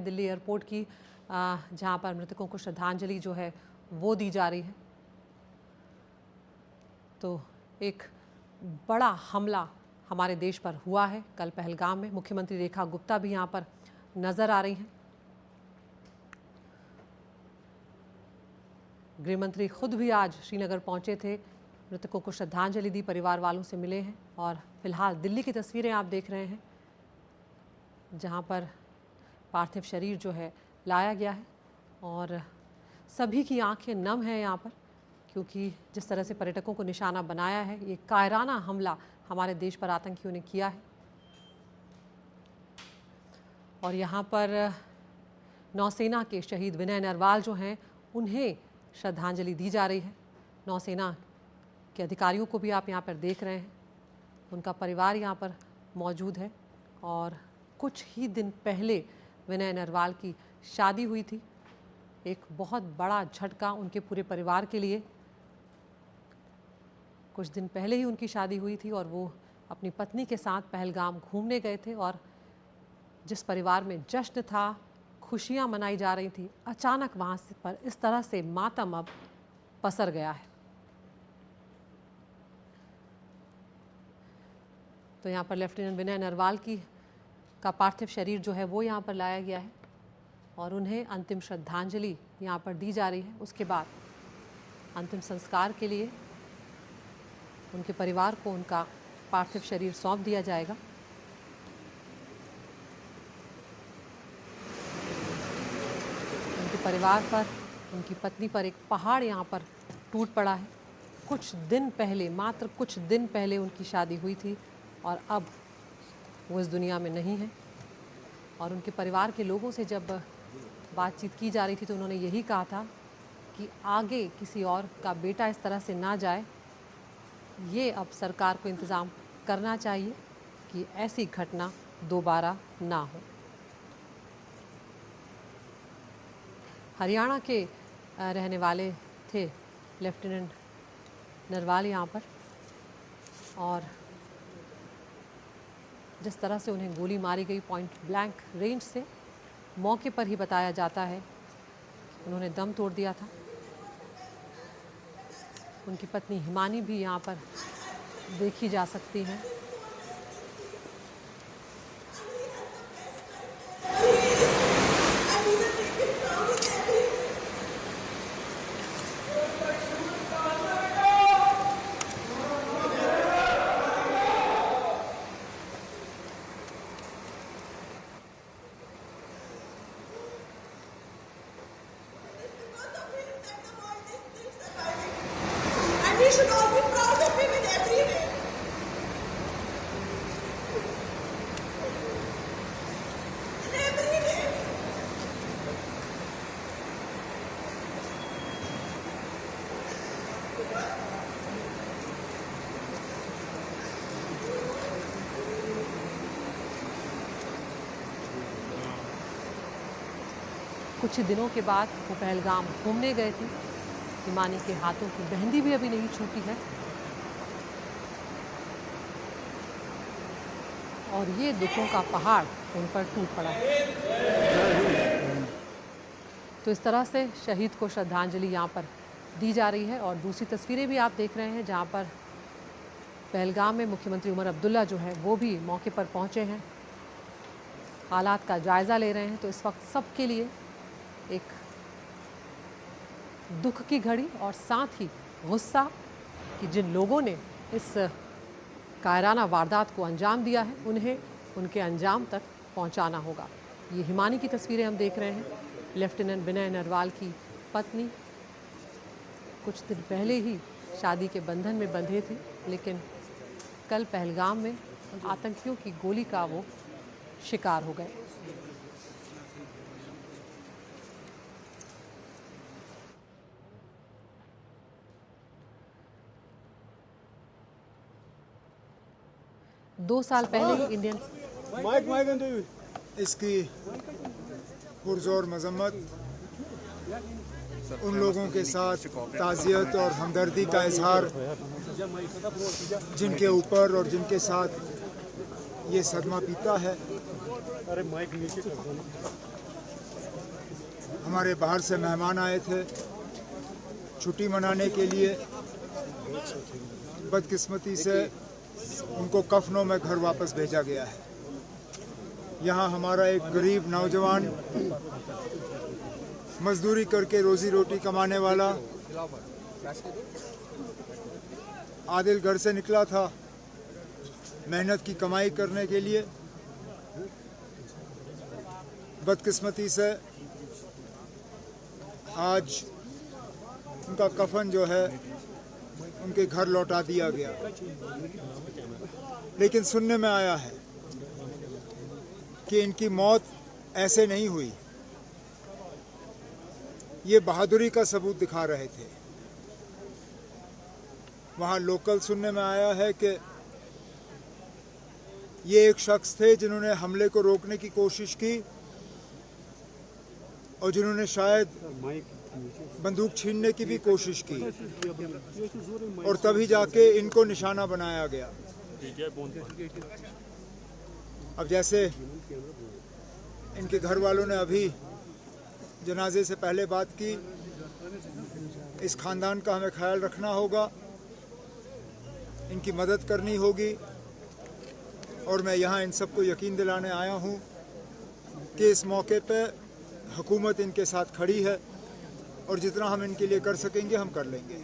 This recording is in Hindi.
दिल्ली एयरपोर्ट की जहां पर मृतकों को श्रद्धांजलि जो है वो दी जा रही है। तो एक बड़ा हमला हमारे देश पर हुआ है कल पहलगाम में। मुख्यमंत्री रेखा गुप्ता भी यहां पर नजर आ रही हैं। गृहमंत्री खुद भी आज श्रीनगर पहुंचे थे, मृतकों को श्रद्धांजलि दी, परिवार वालों से मिले हैं। और फिलहाल दिल्ली की तस्वीरें आप देख रहे हैं जहां पर पार्थिव शरीर जो है लाया गया है और सभी की आंखें नम हैं यहाँ पर, क्योंकि जिस तरह से पर्यटकों को निशाना बनाया है, ये कायराना हमला हमारे देश पर आतंकियों ने किया है। और यहाँ पर नौसेना के शहीद विनय नरवाल जो हैं उन्हें श्रद्धांजलि दी जा रही है। नौसेना के अधिकारियों को भी आप यहाँ पर देख रहे हैं, उनका परिवार यहाँ पर मौजूद है। और कुछ ही दिन पहले विनय नरवाल की शादी हुई थी, एक बहुत बड़ा झटका उनके पूरे परिवार के लिए। कुछ दिन पहले ही उनकी शादी हुई थी और वो अपनी पत्नी के साथ पहलगाम घूमने गए थे और जिस परिवार में जश्न था, खुशियां मनाई जा रही थी, अचानक वहाँ पर इस तरह से मातम अब पसर गया है। तो यहाँ पर लेफ्टिनेंट विनय नरवाल का पार्थिव शरीर जो है वो यहाँ पर लाया गया है और उन्हें अंतिम श्रद्धांजलि यहाँ पर दी जा रही है। उसके बाद अंतिम संस्कार के लिए उनके परिवार को उनका पार्थिव शरीर सौंप दिया जाएगा। उनके परिवार पर, उनकी पत्नी पर एक पहाड़ यहाँ पर टूट पड़ा है। कुछ दिन पहले, मात्र कुछ दिन पहले उनकी शादी हुई थी और अब वो इस दुनिया में नहीं है। और उनके परिवार के लोगों से जब बातचीत की जा रही थी तो उन्होंने यही कहा था कि आगे किसी और का बेटा इस तरह से ना जाए, ये अब सरकार को इंतज़ाम करना चाहिए कि ऐसी घटना दोबारा ना हो। हरियाणा के रहने वाले थे लेफ्टिनेंट नरवाल यहाँ पर, और जिस तरह से उन्हें गोली मारी गई पॉइंट ब्लैंक रेंज से, मौके पर ही बताया जाता है उन्होंने दम तोड़ दिया था। उनकी पत्नी हिमानी भी यहाँ पर देखी जा सकती है। We should all be proud of him in every way. In every way. कुछ ही दिनों के बाद वो पहलगाम घूमने गए थे। हिमानी के हाथों की मेहंदी भी अभी नहीं छूटी है और ये दुखों का पहाड़ उन पर टूट पड़ा है। तो इस तरह से शहीद को श्रद्धांजलि यहाँ पर दी जा रही है। और दूसरी तस्वीरें भी आप देख रहे हैं जहाँ पर पहलगाम में मुख्यमंत्री उमर अब्दुल्ला जो है वो भी मौके पर पहुँचे हैं, हालात का जायज़ा ले रहे हैं। तो इस वक्त सबके लिए एक दुख की घड़ी और साथ ही गुस्सा कि जिन लोगों ने इस कायराना वारदात को अंजाम दिया है, उन्हें उनके अंजाम तक पहुंचाना होगा। ये हिमानी की तस्वीरें हम देख रहे हैं, लेफ्टिनेंट विनय नरवाल की पत्नी। कुछ दिन पहले ही शादी के बंधन में बंधे थे, लेकिन कल पहलगाम में आतंकियों की गोली का वो शिकार हो गए। दो साल पहले ही इंडियन इसकी पुरजोर मजम्मत, उन लोगों के साथ ताज़ियत और हमदर्दी का इजहार जिनके ऊपर और जिनके साथ ये सदमा पीता है। हमारे बाहर से मेहमान आए थे छुट्टी मनाने के लिए। बदकिस्मती से उनको कफनों में घर वापस भेजा गया है। यहाँ हमारा एक गरीब नौजवान मजदूरी करके रोजी रोटी कमाने वाला आदिल घर से निकला था मेहनत की कमाई करने के लिए। बदकिस्मती से आज उनका कफन जो है उनके घर लौटा दिया गया। लेकिन सुनने में आया है कि इनकी मौत ऐसे नहीं हुई, ये बहादुरी का सबूत दिखा रहे थे। वहाँ लोकल सुनने में आया है कि ये एक शख्स थे जिन्होंने हमले को रोकने की कोशिश की और जिन्होंने शायद बंदूक छीनने की भी कोशिश की और तभी जाके इनको निशाना बनाया गया। अब जैसे इनके घर वालों ने अभी जनाजे से पहले बात की, इस खानदान का हमें ख्याल रखना होगा, इनकी मदद करनी होगी। और मैं यहाँ इन सबको यकीन दिलाने आया हूँ कि इस मौके पे हुकूमत इनके साथ खड़ी है और जितना हम इनके लिए कर सकेंगे हम कर लेंगे।